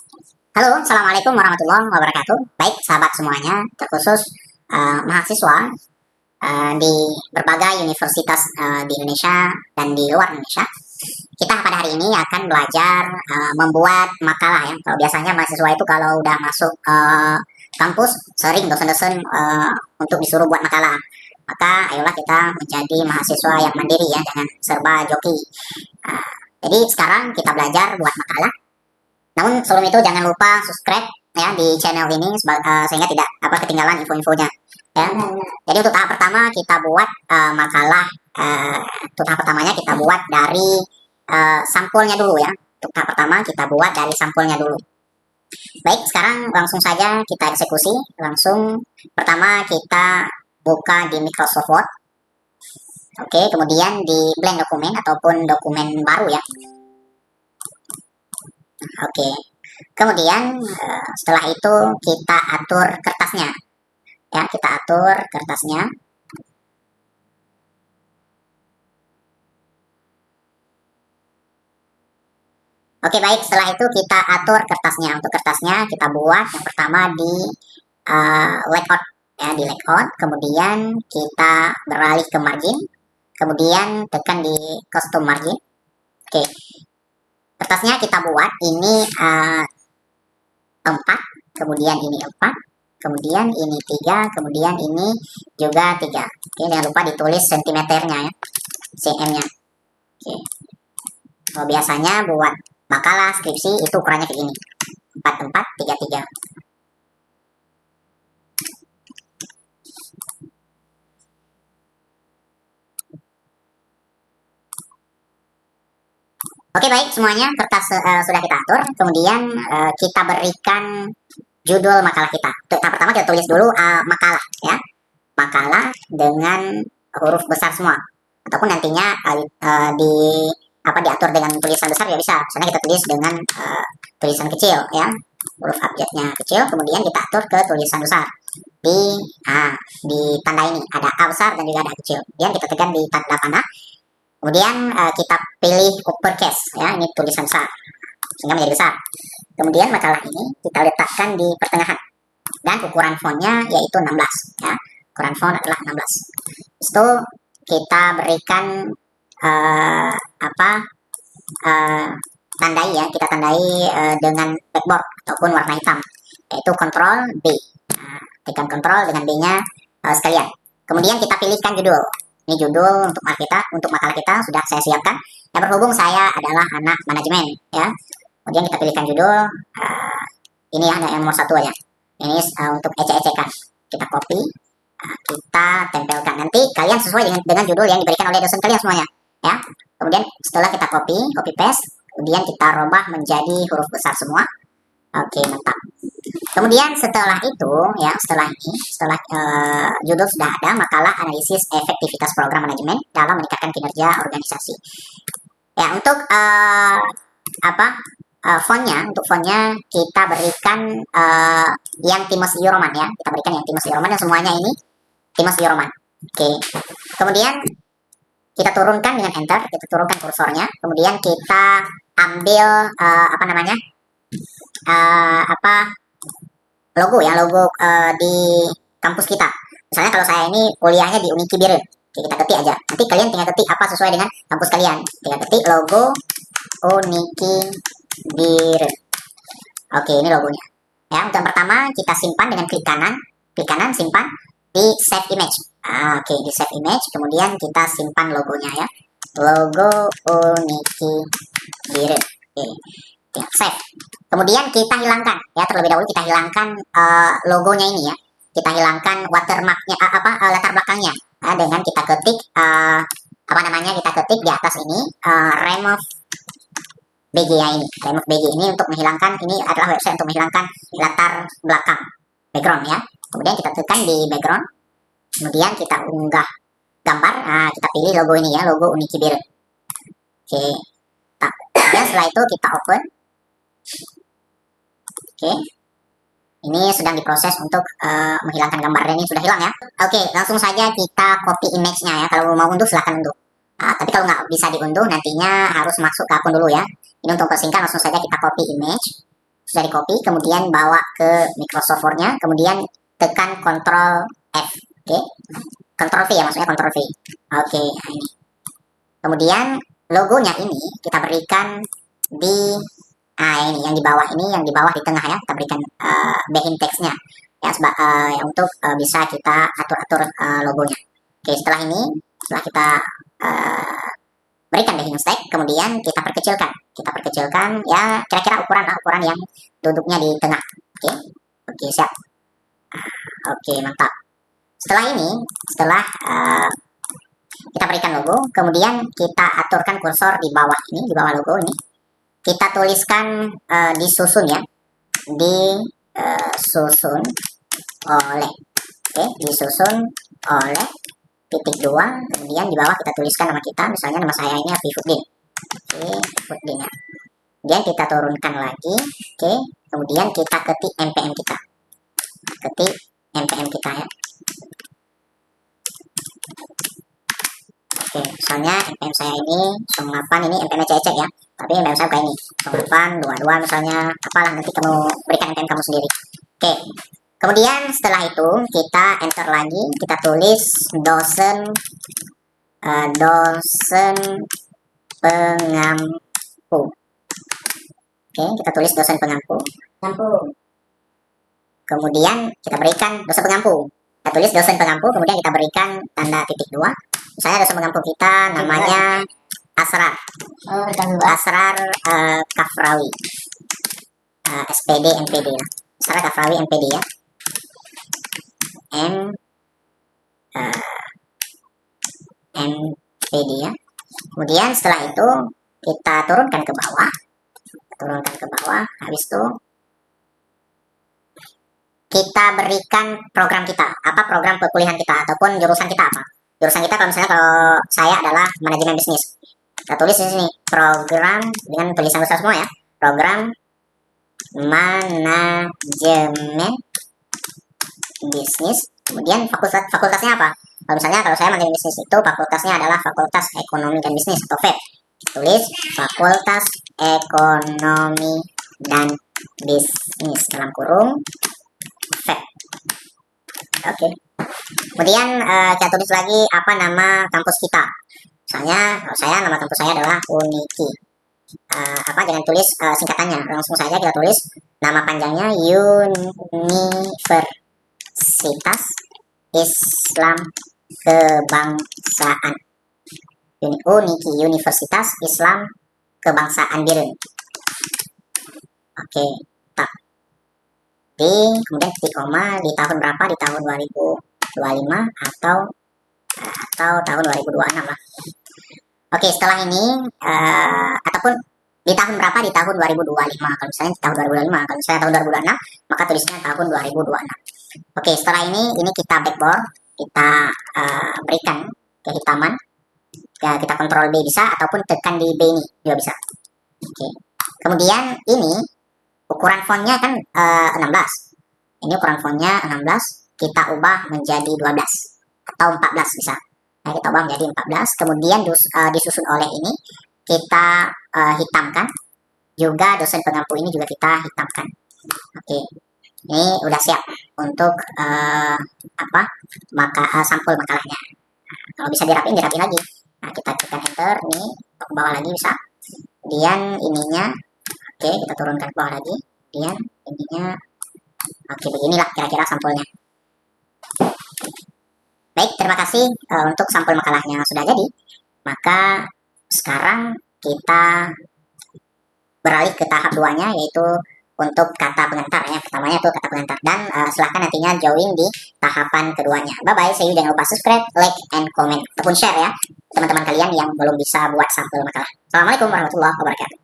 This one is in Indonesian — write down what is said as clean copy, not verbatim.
Halo, Assalamualaikum warahmatullahi wabarakatuh. Baik, sahabat semuanya, terkhusus mahasiswa di berbagai universitas di Indonesia dan di luar Indonesia. Kita pada hari ini akan belajar membuat makalah ya. Kalau biasanya mahasiswa itu kalau udah masuk kampus, sering dosen-dosen untuk disuruh buat makalah. Maka ayolah kita menjadi mahasiswa yang mandiri ya, jangan serba joki. Uh, jadi sekarang kita belajar buat makalah. Namun sebelum itu jangan lupa subscribe ya di channel ini sehingga tidak ketinggalan info-infonya ya. Jadi untuk tahap pertama kita buat makalah untuk tahap pertamanya kita buat dari sampulnya dulu ya. Untuk tahap pertama kita buat dari sampulnya dulu. Baik, sekarang langsung saja kita eksekusi. Langsung pertama kita buka di Microsoft Word. Oke, kemudian di blank dokumen ataupun dokumen baru ya. Oke, kemudian setelah itu kita atur kertasnya, ya kita atur kertasnya. Oke baik, setelah itu kita atur kertasnya. Untuk kertasnya kita buat yang pertama di layout, ya di layout. Kemudian kita beralih ke margin, kemudian tekan di custom margin. Oke, kertasnya kita buat ini 4, kemudian ini 4, kemudian ini 3, kemudian ini juga 3. Oke, jangan lupa ditulis sentimeternya ya, cm-nya. Oke. Kalau biasanya buat makalah skripsi itu ukurannya kayak gini, 4, 4, 3, 3. Oke baik semuanya, kertas sudah kita atur. Kemudian kita berikan judul makalah kita. Untuk tahap pertama kita tulis dulu makalah ya, makalah dengan huruf besar semua. Ataupun nantinya diatur dengan tulisan besar ya bisa. Misalnya kita tulis dengan tulisan kecil ya, huruf abjadnya kecil. Kemudian kita atur ke tulisan besar. Di tanda ini ada A besar dan juga ada A kecil. Kemudian kita tekan di tanda panah. Kemudian kita pilih uppercase ya, ini tulisan besar sehingga menjadi besar. Kemudian makalah ini kita letakkan di pertengahan dan ukuran fontnya yaitu 16 ya. Ukuran font adalah 16. Itu kita berikan tandai ya, kita tandai dengan backboard ataupun warna hitam yaitu Ctrl B. Tekan Ctrl dengan B-nya sekalian. Kemudian kita pilihkan judul. Ini judul untuk makalah kita sudah saya siapkan. Yang berhubung saya adalah anak manajemen ya. Kemudian kita pilihkan judul ini ya, yang nomor 1 aja. Ini untuk ecek-ecekan. Kita copy, kita tempelkan. Nanti kalian sesuai dengan judul yang diberikan oleh dosen kalian semuanya ya. Kemudian setelah kita copy paste, kemudian kita rubah menjadi huruf besar semua. Oke, mantap. Kemudian setelah itu ya, setelah judul sudah ada, makalah analisis efektivitas program manajemen dalam meningkatkan kinerja organisasi. Ya, untuk fontnya kita berikan yang Times New Roman ya. Kita berikan yang Times New Roman dan semuanya ini Times New Roman. Oke. Kemudian kita turunkan dengan enter, kita turunkan kursornya. Kemudian kita ambil logo ya, logo di kampus kita. Misalnya kalau saya ini kuliahnya di Uniki Biren, kita ketik aja. Nanti kalian tinggal ketik apa sesuai dengan kampus kalian. Tinggal ketik logo Uniki Biren. Oke, ini logonya. Ya, untuk yang pertama kita simpan dengan klik kanan simpan di save image. Oke, di save image. Kemudian kita simpan logonya ya, logo Uniki Biren. Oke, save. Kemudian kita hilangkan ya, terlebih dahulu kita hilangkan logonya ini ya. Kita hilangkan watermarknya latar belakangnya dengan kita ketik kita ketik di atas ini remove BG ya, ini remove BG ini untuk menghilangkan, ini adalah website untuk menghilangkan latar belakang background ya. Kemudian kita tekan di background, kemudian kita unggah gambar. Kita pilih logo ini ya, logo Uniki Biren. Oke, kemudian setelah itu kita open. Oke, ini sedang diproses untuk menghilangkan gambarnya, ini sudah hilang ya. Oke, langsung saja kita copy image-nya ya. Kalau mau unduh silahkan unduh. Tapi kalau nggak bisa diunduh nantinya harus masuk ke akun dulu ya. Ini untuk persingkat langsung saja kita copy image. sudah di copy, kemudian bawa ke Microsoft Word-nya, kemudian tekan Ctrl F, oke, Ctrl V ya, maksudnya Ctrl V, oke, nah ini. Kemudian logonya ini kita berikan di, ini yang di bawah ini, yang di bawah di tengah ya, kita berikan backing text-nya ya, untuk bisa kita atur-atur logonya. Oke, setelah ini, setelah kita berikan backing text, kemudian kita perkecilkan ya, kira-kira ukuran yang duduknya di tengah. Oke, siap. Oke, mantap. Setelah ini, setelah kita berikan logo, kemudian kita aturkan kursor di bawah ini, di bawah logo ini, kita tuliskan disusun ya, disusun oleh, disusun oleh titik 2, kemudian di bawah kita tuliskan nama kita, misalnya nama saya ini Afifuddin, Afifuddin ya. Kemudian kita turunkan lagi, kemudian kita ketik npm kita, ya. Misalnya npm saya ini 08, ini npm cecek ya, tapi npm saya kayak ini 0822 misalnya, apalah, nanti kamu berikan npm kamu sendiri. Kemudian setelah itu kita enter lagi, kita tulis dosen pengampu. Kita tulis dosen pengampu. Kemudian kita berikan dosen pengampu. Kita tulis dosen pengampu, kemudian kita berikan tanda titik 2. Misalnya dosen pengampu kita namanya Asrar. Asrar Kafrawi. SPD MPD ya. Asrar Kafrawi MPD ya. MPD ya. Kemudian setelah itu kita turunkan ke bawah. Habis itu kita berikan program kita, apa program perkuliahan kita ataupun jurusan kita apa. Jurusan kita kalau misalnya, kalau saya adalah manajemen bisnis. Kita tulis di sini program dengan tulisan besar semua ya. Program manajemen bisnis. Kemudian fakultasnya apa? Kalau misalnya kalau saya manajemen bisnis itu fakultasnya adalah Fakultas Ekonomi dan Bisnis atau FEB. Tulis Fakultas Ekonomi dan Bisnis dalam kurung FEB. Oke. Kemudian kita tulis lagi apa nama kampus kita. Misalnya kalau saya, nama kampus saya adalah Uniki. Jangan tulis singkatannya, langsung saja kita tulis nama panjangnya Universitas Islam Kebangsaan. Uniki, Universitas Islam Kebangsaan Biren. Oke, tak. Kemudian titik koma di tahun berapa, di tahun 2025 atau tahun 2026 lah. Oke, setelah ini ataupun di tahun berapa, di tahun 2025. Kalau misalnya di tahun 2025, kalau misalnya tahun 2026, maka tulisnya tahun 2026. Oke, setelah ini kita backboard, kita berikan kehitaman. Ya, kita kontrol B bisa, ataupun tekan di B ini juga bisa. Oke. Kemudian ini ukuran fontnya kan 16. Ini ukuran fontnya 16, kita ubah menjadi 12 atau 14 bisa. Nah, kita ubah menjadi 14. Kemudian disusun oleh ini kita hitamkan. Juga dosen pengampu ini juga kita hitamkan. Oke. Ini udah siap untuk sampul makalahnya. Nah, kalau bisa dirapiin lagi. Nah, kita tekan enter, ini ke bawah lagi bisa. Kemudian ininya, kita turunkan ke bawah lagi. Kemudian ininya, beginilah kira-kira sampulnya. Baik, terima kasih untuk sampul makalahnya sudah jadi. Maka sekarang kita beralih ke tahap 2-nya, yaitu untuk kata pengantar ya. Pertamanya itu kata pengantar, dan silahkan nantinya join di tahapan keduanya. Bye bye, see you, jangan lupa subscribe, like, and comment ataupun share ya teman-teman kalian yang belum bisa buat sampel makalah. Assalamualaikum warahmatullahi wabarakatuh.